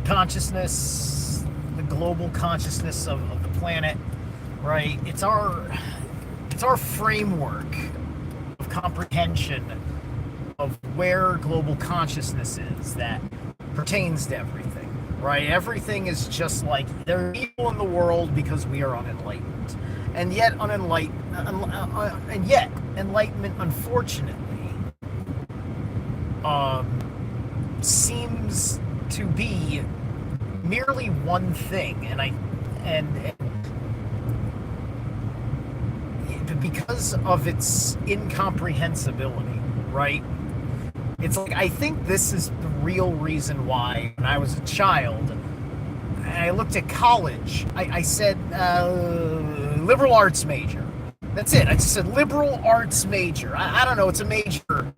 consciousness, the global consciousness of the planet, right? It's our framework of comprehension of where global consciousness is that pertains to everything, right? Everything is just like there are evil in the world because we are unenlightened, and yet enlightenment, unfortunately, seems to be merely one thing, and because of its incomprehensibility, right? It's like, I think this is the real reason why, when I was a child, and I looked at college, I said liberal arts major. That's it. I just said liberal arts major. I don't know. It's a major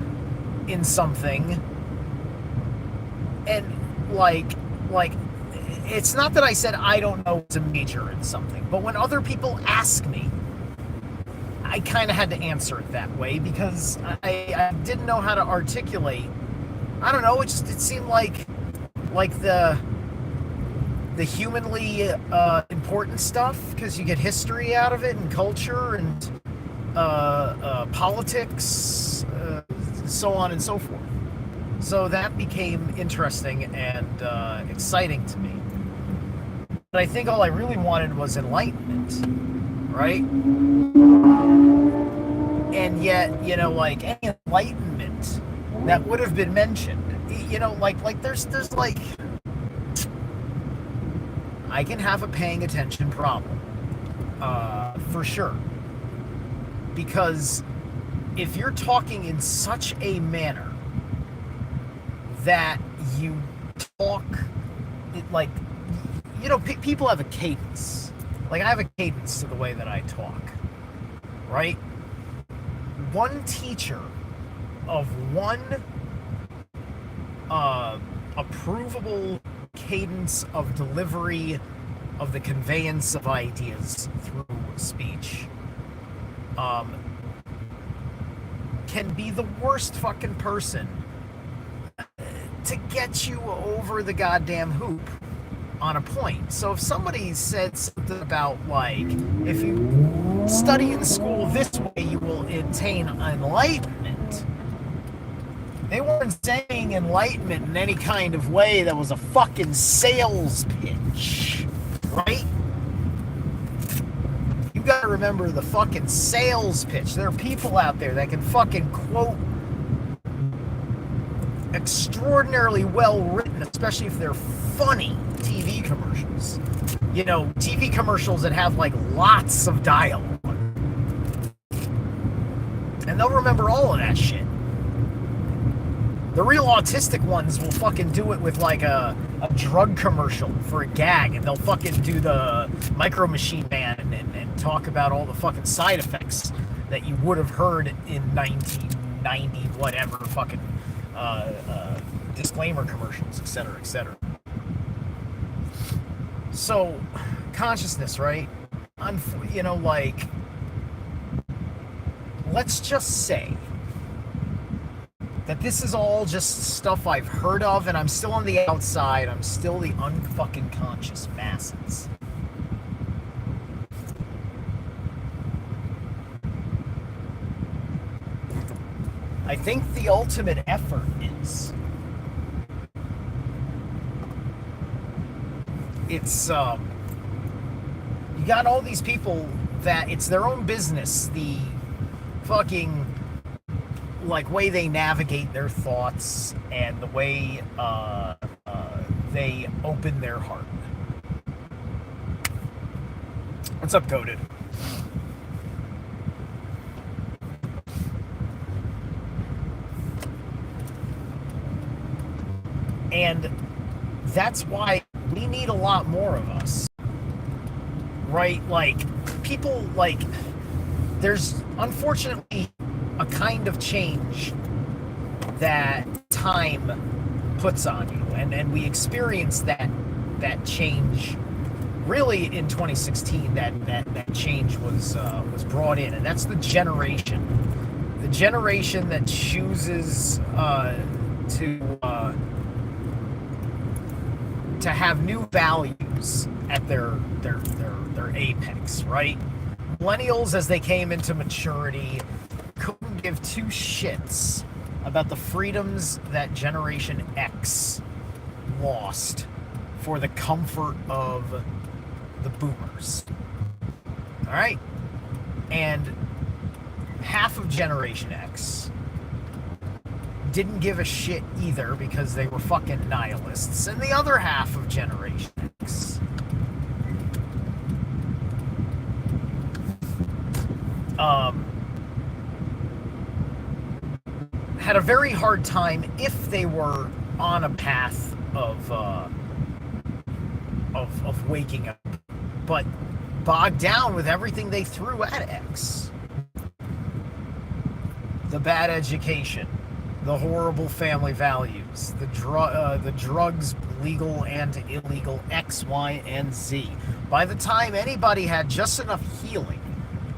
in something. And like, it's not that I said I don't know it's a major in something, but when other people ask me, I kind of had to answer it that way because I didn't know how to articulate. I don't know. It seemed like the humanly important stuff, because you get history out of it and culture and politics, so on and so forth. So that became interesting and exciting to me. But I think all I really wanted was enlightenment, right? And yet, like any enlightenment that would have been mentioned, like there's like, I can have a paying attention problem, for sure. Because if you're talking in such a manner that you talk, like, people have a cadence. Like, I have a cadence to the way that I talk, right? One teacher of one approvable cadence of delivery of the conveyance of ideas through speech can be the worst fucking person to get you over the goddamn hoop on a point. So if somebody said something about, like, if you study in school this way, you will attain enlightenment. They weren't saying enlightenment in any kind of way that was a fucking sales pitch, right? You gotta remember the fucking sales pitch. There are people out there that can fucking quote extraordinarily well written, especially if they're funny TV commercials. TV commercials that have like lots of dialogue. And they'll remember all of that shit. The real autistic ones will fucking do it with like a drug commercial for a gag, and they'll fucking do the Micro Machine Man and talk about all the fucking side effects that you would have heard in 1990 whatever fucking disclaimer commercials, etc., etc. So, consciousness, right? Like, let's just say that this is all just stuff I've heard of, and I'm still on the outside. I'm still the unfucking conscious masses. I think the ultimate effort is, it's you got all these people that it's their own business, the fucking like way they navigate their thoughts and the way they open their heart. What's up, Coded? And that's why we need a lot more of us, right? Like, people, like, there's unfortunately a kind of change that time puts on you, and we experienced that change really in 2016. That change was brought in, and that's the generation that chooses to to have new values at their apex, right? Millennials, as they came into maturity, couldn't give two shits about the freedoms that Generation X lost for the comfort of the boomers. All right? And half of Generation X didn't give a shit either because they were fucking nihilists. And the other half of Generation X had a very hard time if they were on a path of waking up, but bogged down with everything they threw at X. The bad education, the horrible family values, the drugs, legal and illegal, X, Y, and Z. By the time anybody had just enough healing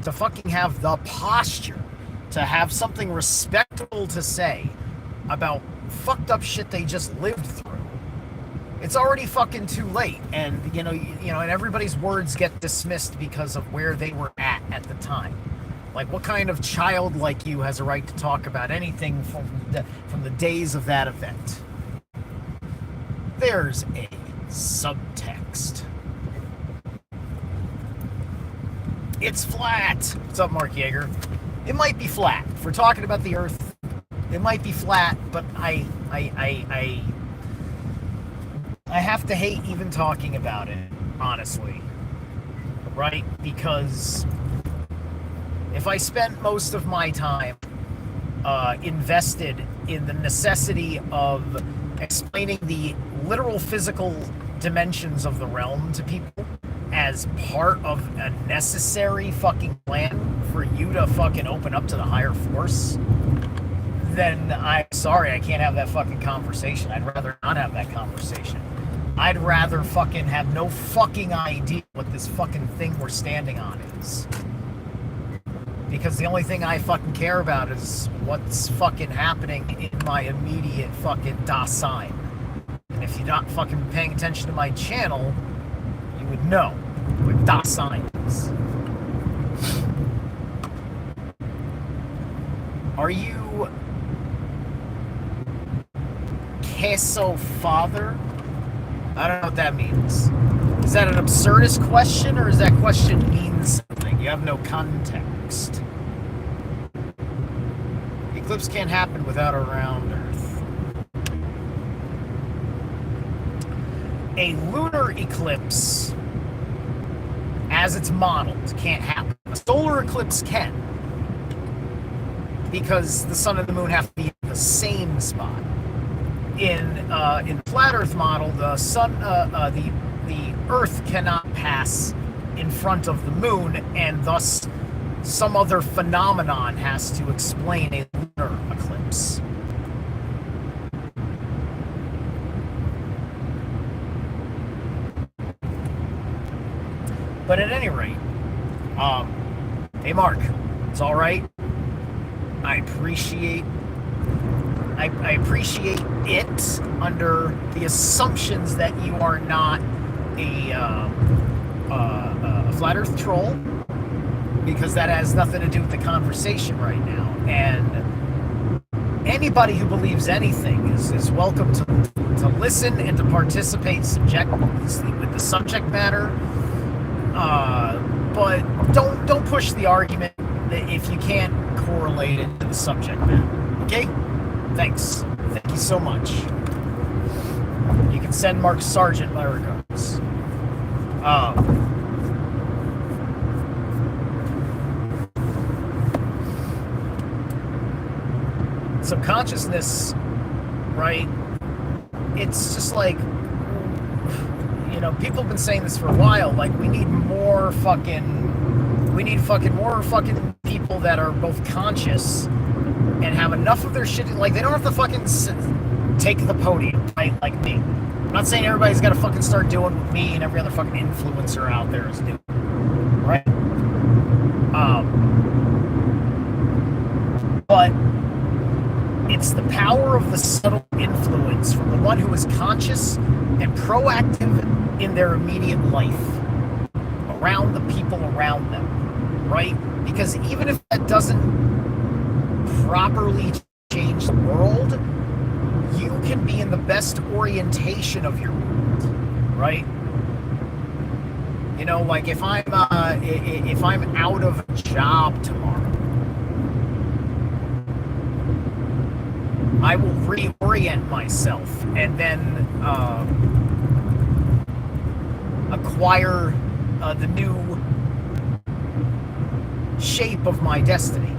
to fucking have the posture to have something respectable to say about fucked up shit they just lived through, it's already fucking too late. And and everybody's words get dismissed because of where they were at the time. Like, what kind of child like you has a right to talk about anything from the days of that event? There's a subtext. It's flat. What's up, Mark Yeager? It might be flat. If we're talking about the Earth, it might be flat, but I have to hate even talking about it, honestly. Right? Because if I spent most of my time invested in the necessity of explaining the literal physical dimensions of the realm to people as part of a necessary fucking plan for you to fucking open up to the higher force, then I'm sorry, I can't have that fucking conversation. I'd rather not have that conversation. I'd rather fucking have no fucking idea what this fucking thing we're standing on is. Because the only thing I fucking care about is what's fucking happening in my immediate fucking Dasein. And if you're not fucking paying attention to my channel, you would know what Dasein is. Are you queso father? I don't know what that means. Is that an absurdist question, or does that question mean something? You have no context. The eclipse can't happen without a round Earth. A lunar eclipse, as it's modeled, can't happen. A solar eclipse can, because the sun and the moon have to be in the same spot. In flat Earth model, the sun, the Earth cannot pass in front of the moon, and thus some other phenomenon has to explain a lunar eclipse. But at any rate, hey Mark, it's all right. I appreciate it under the assumptions that you are not a flat Earth troll, because that has nothing to do with the conversation right now. And anybody who believes anything is welcome to listen and to participate with the subject matter. But don't push the argument if you can't correlate it to the subject matter. Okay? Thanks. Thank you so much. You can send Mark Sargent my regards. So consciousness, right? It's just like, people have been saying this for a while. Like, we need more fucking people that are both conscious and have enough of their shit. Like, they don't have to fucking take the podium, right? Like me. I'm not saying everybody's got to fucking start doing what me and every other fucking influencer out there is doing, right? But it's the power of the subtle influence from the one who is conscious and proactive in their immediate life, around the people around them, right? Because even if that doesn't properly change the world, you can be in the best orientation of your world, right? You know, like if I'm out of a job tomorrow, I will reorient myself and then acquire the new shape of my destiny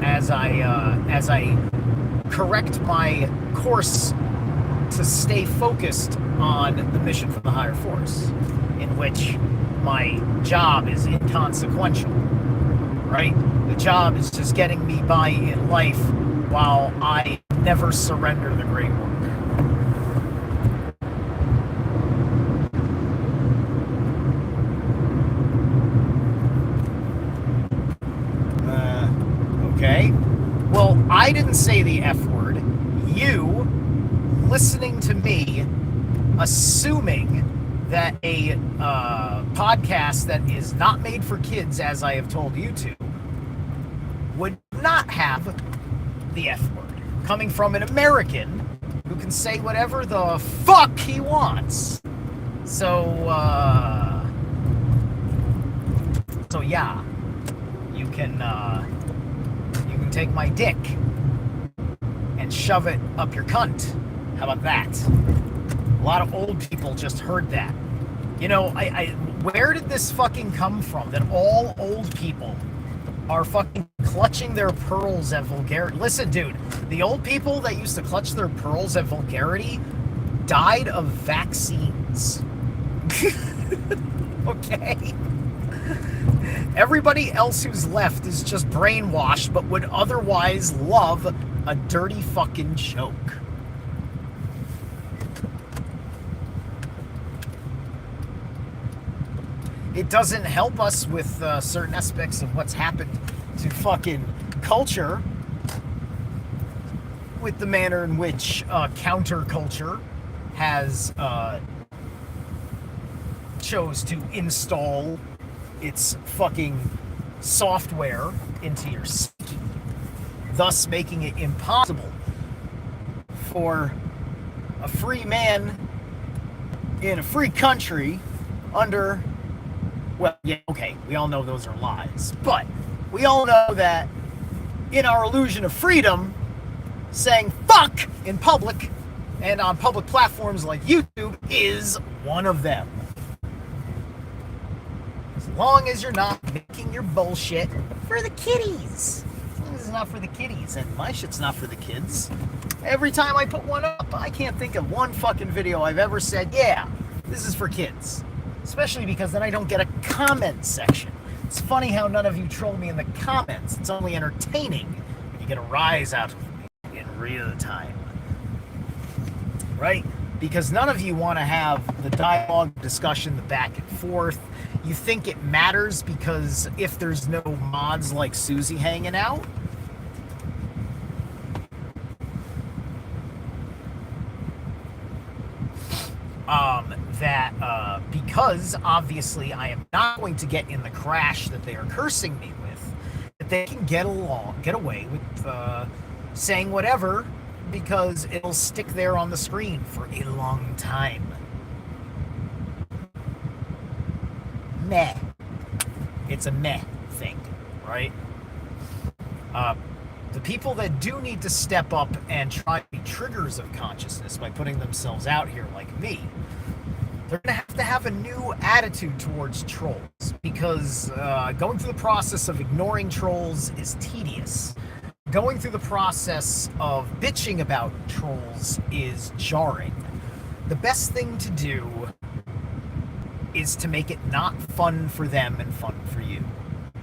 as I correct my course to stay focused on the mission from the higher force, in which my job is inconsequential, right? The job is just getting me by in life while I never surrender the great work. Okay. Well, I didn't say the F word. You, listening to me, assuming that a podcast that is not made for kids, as I have told you to, would not have the F word, coming from an American who can say whatever the fuck he wants. So yeah, you can take my dick and shove it up your cunt. How about that? A lot of old people just heard that. You know, where did this fucking come from? That all old people are fucking clutching their pearls at vulgarity. Listen, dude, the old people that used to clutch their pearls at vulgarity died of vaccines. Okay? Everybody else who's left is just brainwashed, but would otherwise love a dirty fucking joke. It doesn't help us with certain aspects of what's happened to fucking culture, with the manner in which counterculture has chose to install its fucking software into your psyche, thus making it impossible for a free man in a free country under, well, yeah, okay, we all know those are lies, but we all know that in our illusion of freedom, saying fuck in public and on public platforms like YouTube is one of them. As long as you're not making your bullshit for the kiddies. As long as it's not for the kiddies. And my shit's not for the kids. Every time I put one up, I can't think of one fucking video I've ever said, yeah, this is for kids. Especially because then I don't get a comment section. It's funny how none of you troll me in the comments. It's only entertaining when you get a rise out of me in real time. Right? Because none of you want to have the dialogue, discussion, the back and forth. You think it matters because if there's no mods like Susie hanging out, because obviously I am not going to get in the crash that they are cursing me with, that they can get away with saying whatever because it'll stick there on the screen for a long time. Meh. It's a meh thing, right? The people that do need to step up and try to be triggers of consciousness by putting themselves out here like me, they're going to have a new attitude towards trolls, because going through the process of ignoring trolls is tedious. Going through the process of bitching about trolls is jarring. The best thing to do is to make it not fun for them and fun for you.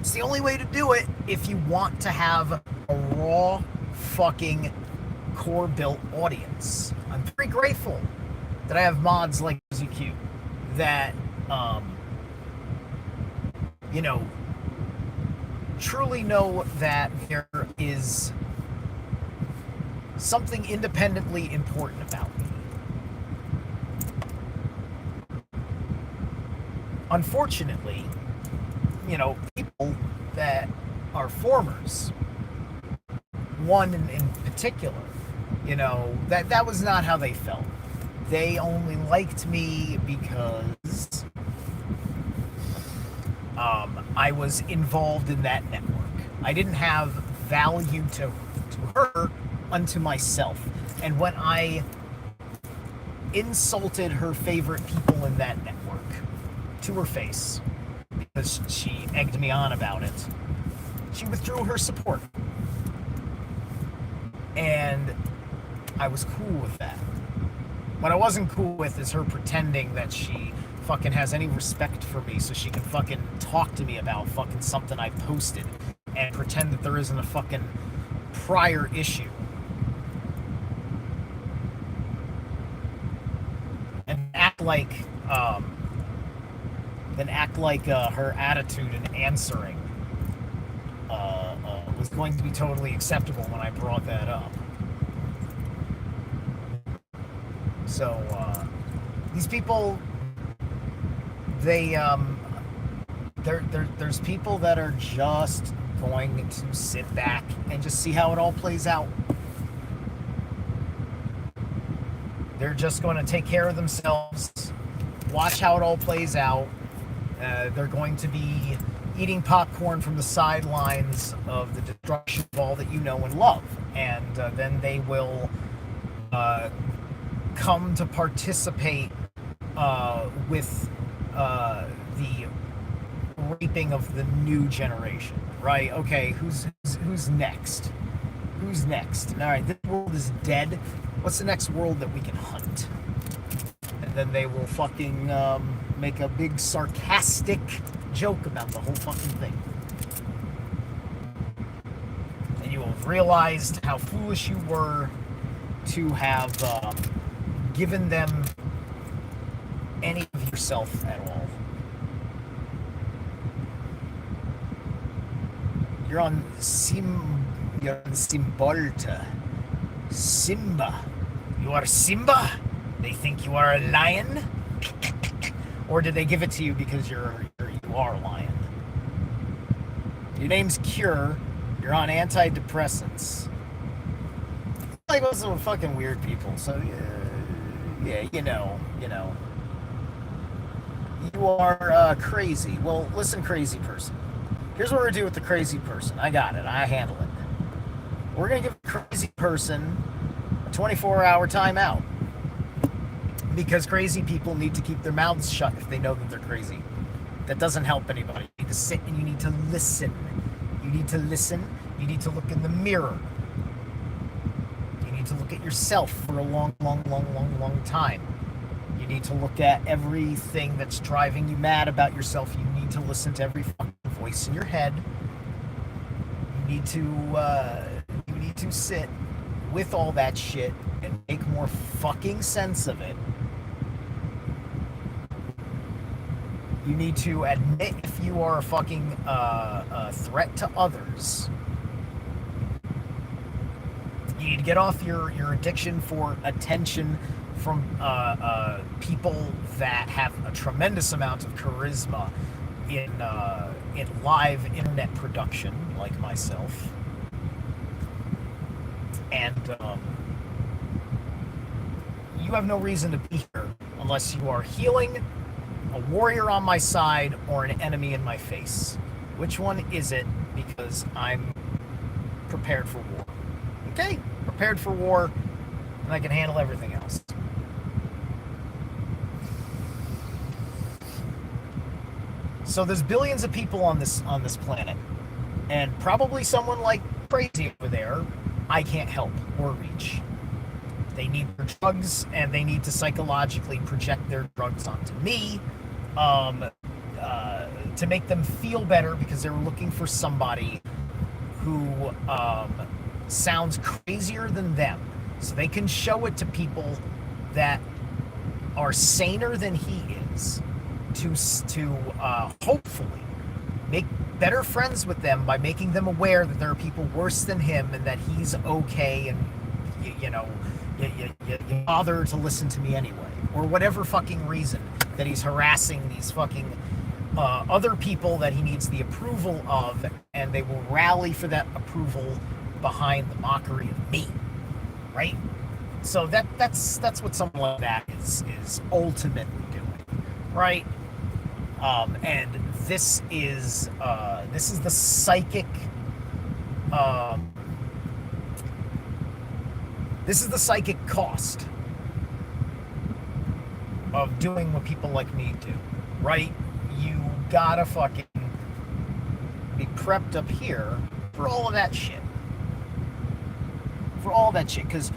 It's the only way to do it if you want to have a raw fucking core built audience. I'm very grateful that I have mods like ZQ that, truly know that there is something independently important about me. Unfortunately, people that are formers, one in particular, that was not how they felt. They only liked me because I was involved in that network. I didn't have value to her unto myself. And when I insulted her favorite people in that network to her face, because she egged me on about it, she withdrew her support. And I was cool with that. What I wasn't cool with is her pretending that she fucking has any respect for me so she can fucking talk to me about fucking something I posted and pretend that there isn't a fucking prior issue. And act like her attitude in answering was going to be totally acceptable when I brought that up. So these people, there's people that are just going to sit back and just see how it all plays out. They're just going to take care of themselves, watch how it all plays out. They're going to be eating popcorn from the sidelines of the destruction of all that you know and love. And then they will come to participate with the raping of the new generation, right? Okay, who's next? Who's next? All right, this world is dead. What's the next world that we can hunt? And then they will fucking make a big sarcastic joke about the whole fucking thing. And you will have realized how foolish you were to have given them any of yourself at all. You're on Simbolta. Simba. You are Simba? They think you are a lion? Or did they give it to you because you are a lion? Your name's Cure. You're on antidepressants. Like those are fucking weird people. So yeah, you know. You are crazy. Well, listen, crazy person. Here's what we're gonna do with the crazy person. I got it. I handle it. We're gonna give the crazy person a 24-hour timeout. Because crazy people need to keep their mouths shut if they know that they're crazy. That doesn't help anybody. You need to sit and you need to listen. You need to listen. You need to look in the mirror. You need to look at yourself for a long time. You need to look at everything that's driving you mad about yourself. You need to listen to every fucking voice in your head. You need to sit with all that shit and make more fucking sense of it. You need to admit if you are a fucking threat to others. You need to get off your addiction for attention from people that have a tremendous amount of charisma in live internet production, like myself. And you have no reason to be here unless you are healing, a warrior on my side, or an enemy in my face. Which one is it? Because I'm prepared for war. Okay? Prepared for war, and I can handle everything else. So there's billions of people on this planet, and probably someone like crazy over there I can't help or reach. They need their drugs, and they need to psychologically project their drugs onto me to make them feel better because they're looking for somebody who sounds crazier than them. So they can show it to people that are saner than he is to hopefully make better friends with them by making them aware that there are people worse than him and that he's okay and you bother to listen to me anyway, or whatever fucking reason that he's harassing these fucking other people that he needs the approval of, and they will rally for that approval behind the mockery of me, right? So that's what someone like that is ultimately doing, right? And this is the psychic. This is the psychic cost of doing what people like me do, right? You gotta fucking be prepped up here for all of that shit. For all that shit, because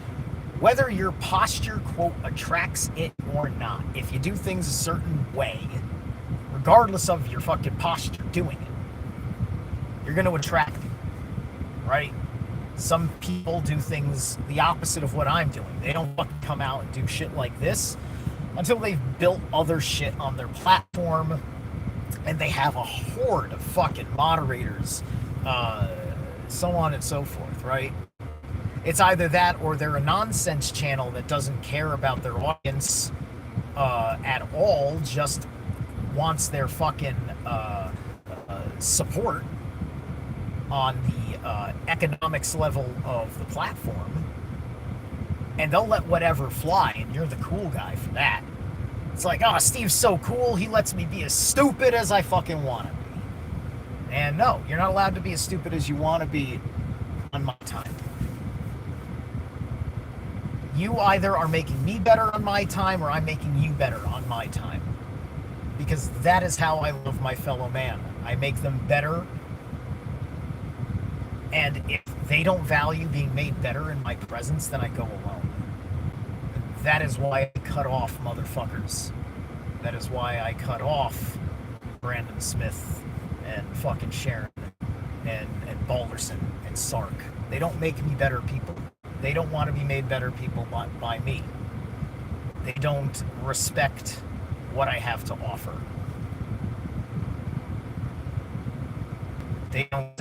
whether your posture, quote, attracts it or not, if you do things a certain way, regardless of your fucking posture doing it, you're gonna attract it, right? Some people do things the opposite of what I'm doing. They don't fucking come out and do shit like this until they've built other shit on their platform and they have a horde of fucking moderators, so on and so forth, right? It's either that or they're a nonsense channel that doesn't care about their audience at all, just wants their fucking support on the economics level of the platform, and they'll let whatever fly, and you're the cool guy for that. It's like, oh, Steve's so cool, he lets me be as stupid as I fucking want to be. And no, you're not allowed to be as stupid as you want to be on my time. You either are making me better on my time, or I'm making you better on my time. Because that is how I love my fellow man. I make them better. And if they don't value being made better in my presence, then I go alone. That is why I cut off motherfuckers. That is why I cut off Brandon Smith and fucking Sharon and Balderson and Sark. They don't make me better people. They don't want to be made better people by me. They don't respect what I have to offer. They don't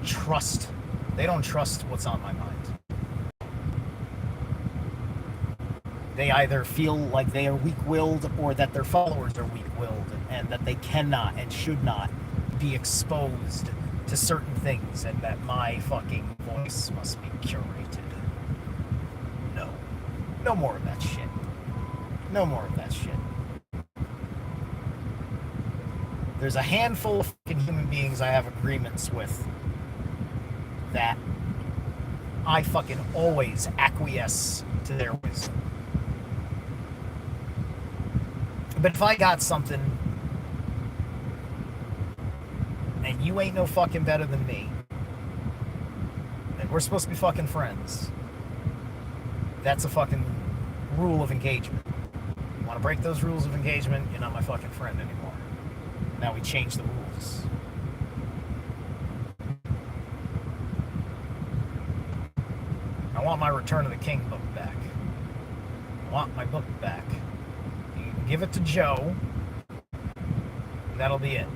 trust what's on my mind. They either feel like they are weak-willed or that their followers are weak-willed and that they cannot and should not be exposed to certain things and that my fucking voice must be curated. No. No more of that shit. No more of that shit. There's a handful of fucking human beings I have agreements with that I fucking always acquiesce to their wisdom. But if I got something and you ain't no fucking better than me, then we're supposed to be fucking friends. That's a fucking rule of engagement. You want to break those rules of engagement, you're not my fucking friend anymore. Now we change the rules. I want my Return of the King book back. I want my book back. You can give it to Joe. That'll be it.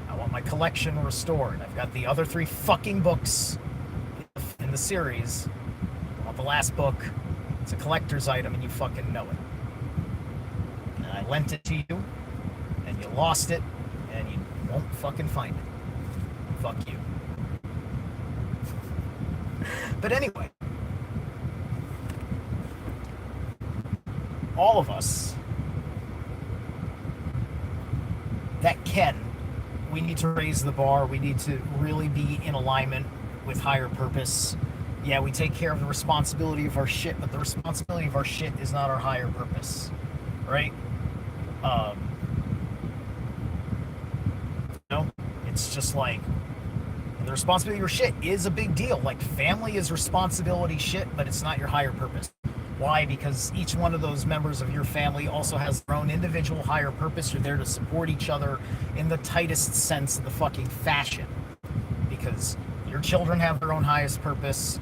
I want my collection restored. I've got the other 3 fucking books in the series. I want the last book. It's a collector's item and you fucking know it. And I lent it to you. And you lost it, and you won't fucking find it. Fuck you. But anyway, all of us that can, we need to raise the bar. We need to really be in alignment with higher purpose. Yeah, we take care of the responsibility of our shit, but the responsibility of our shit is not our higher purpose, right? It's just like the responsibility of your shit is a big deal. Like family is responsibility shit, but it's not your higher purpose. Why? Because each one of those members of your family also has their own individual higher purpose. You're there to support each other in the tightest sense of the fucking fashion. Because your children have their own highest purpose.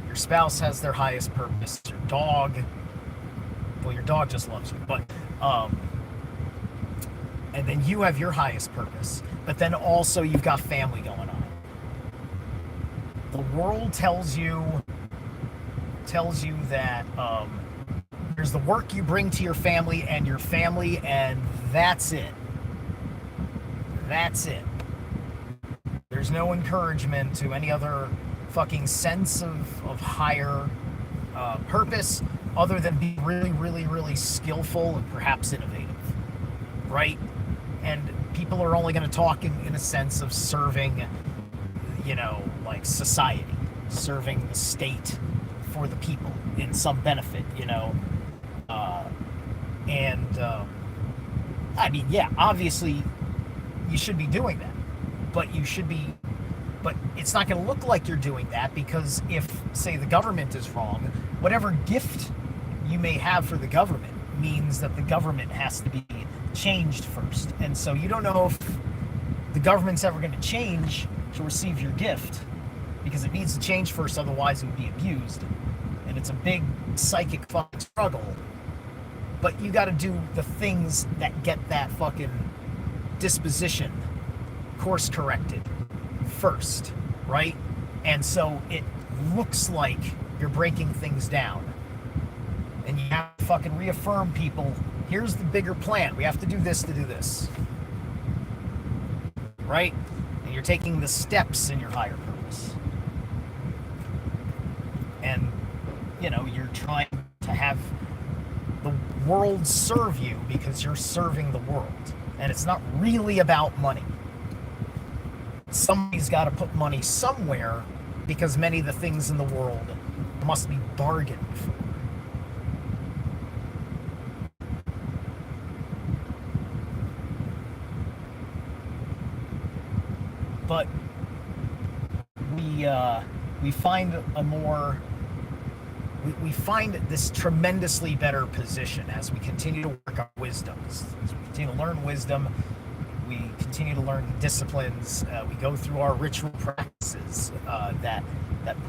Your spouse has their highest purpose. Your dog, well, your dog just loves you, but and then you have your highest purpose. But then also you've got family going on. The world tells you tells you that there's the work you bring to your family, and that's it. That's it. There's no encouragement to any other fucking sense of higher purpose other than being really, really, really skillful and perhaps innovative, right? And people are only going to talk in a sense of serving, like society, serving the state for the people in some benefit, I mean, yeah, obviously you should be doing that, but it's not going to look like you're doing that, because if, say, the government is wrong, whatever gift you may have for the government means that the government has to be changed first. And so you don't know if the government's ever going to change to receive your gift, because it needs to change first, otherwise it would be abused. And it's a big psychic fucking struggle. But you got to do the things that get that fucking disposition course corrected first, right? And so it looks like you're breaking things down. And you have to fucking reaffirm people, here's the bigger plan. We have to do this to do this. Right? And you're taking the steps in your higher purpose. And, you're trying to have the world serve you because you're serving the world. And it's not really about money. Somebody's got to put money somewhere, because many of the things in the world must be bargained for. But we find we find this tremendously better position as we continue to work on wisdoms. As we continue to learn wisdom, we continue to learn disciplines. We go through our ritual practices that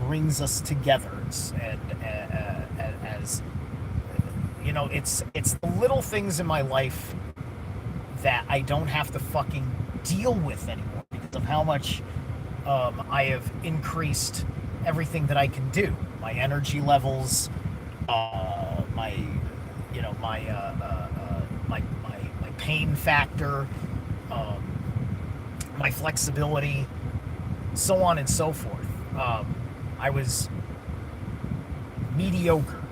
brings us together. And as it's the little things in my life that I don't have to fucking deal with anymore, because of how much I have increased everything that I can do. My energy levels, my pain factor, my flexibility, so on and so forth. I was mediocre,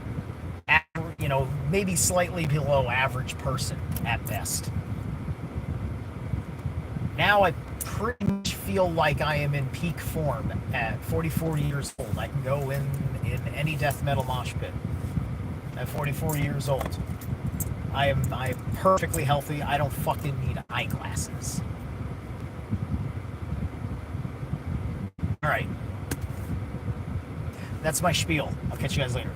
maybe slightly below average person at best. Now I pretty much feel like I am in peak form at 44 years old. I can go in any death metal mosh pit at 44 years old. I'm perfectly healthy. I don't fucking need eyeglasses. All right. That's my spiel. I'll catch you guys later.